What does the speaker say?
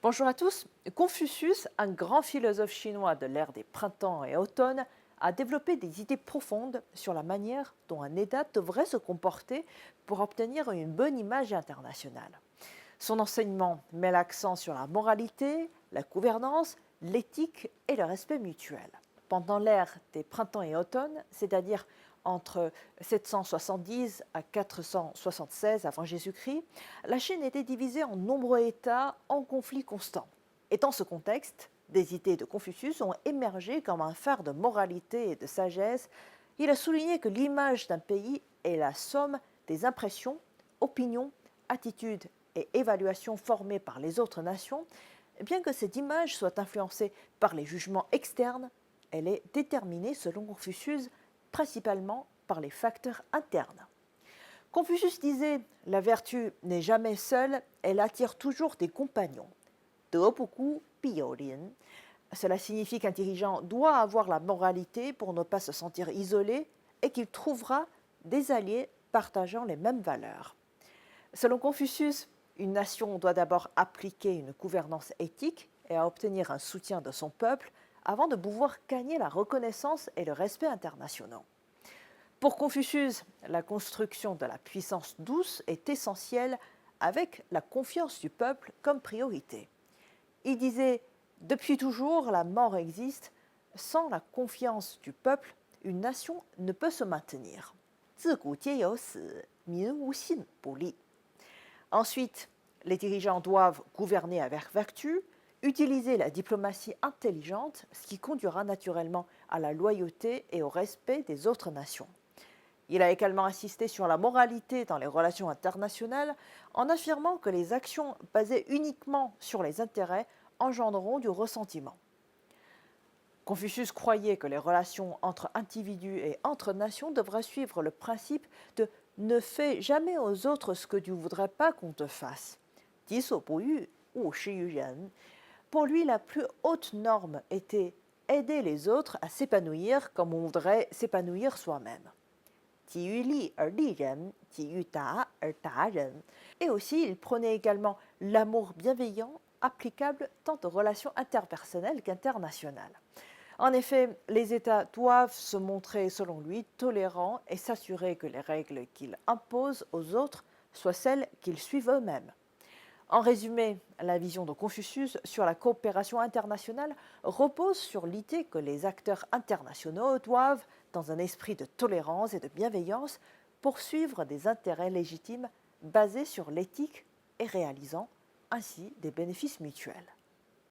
Bonjour à tous. Confucius, un grand philosophe chinois de l'ère des printemps et automnes, a développé des idées profondes sur la manière dont un État devrait se comporter pour obtenir une bonne image internationale. Son enseignement met l'accent sur la moralité, la gouvernance, l'éthique et le respect mutuel. Pendant l'ère des printemps et automnes, c'est-à-dire entre 770 à 476 avant Jésus-Christ, la Chine était divisée en nombreux États en conflit constant. Et dans ce contexte, des idées de Confucius ont émergé comme un phare de moralité et de sagesse. Il a souligné que l'image d'un pays est la somme des impressions, opinions, attitudes et évaluations formées par les autres nations. Bien que cette image soit influencée par les jugements externes, elle est déterminée, selon Confucius, principalement par les facteurs internes. Confucius disait: la vertu n'est jamais seule, elle attire toujours des compagnons. De beaucoup, piolin. Cela signifie qu'un dirigeant doit avoir la moralité pour ne pas se sentir isolé et qu'il trouvera des alliés partageant les mêmes valeurs. Selon Confucius, une nation doit d'abord appliquer une gouvernance éthique et obtenir un soutien de son peuple avant de pouvoir gagner la reconnaissance et le respect internationaux. Pour Confucius, la construction de la puissance douce est essentielle avec la confiance du peuple comme priorité. Il disait: depuis toujours, la mort existe. Sans la confiance du peuple, une nation ne peut se maintenir. Ensuite, les dirigeants doivent gouverner avec vertu, utiliser la diplomatie intelligente, ce qui conduira naturellement à la loyauté et au respect des autres nations. Il a également insisté sur la moralité dans les relations internationales en affirmant que les actions basées uniquement sur les intérêts engendreront du ressentiment. Confucius croyait que les relations entre individus et entre nations devraient suivre le principe de ne fais jamais aux autres ce que tu ne voudrais pas qu'on te fasse. Pour lui, la plus haute norme était aider les autres à s'épanouir comme on voudrait s'épanouir soi-même. Et aussi, il prenait également l'amour bienveillant applicable tant aux relations interpersonnelles qu'internationales. En effet, les États doivent se montrer, selon lui, tolérants et s'assurer que les règles qu'ils imposent aux autres soient celles qu'ils suivent eux-mêmes. En résumé, la vision de Confucius sur la coopération internationale repose sur l'idée que les acteurs internationaux doivent, dans un esprit de tolérance et de bienveillance, poursuivre des intérêts légitimes basés sur l'éthique et réalisant ainsi des bénéfices mutuels.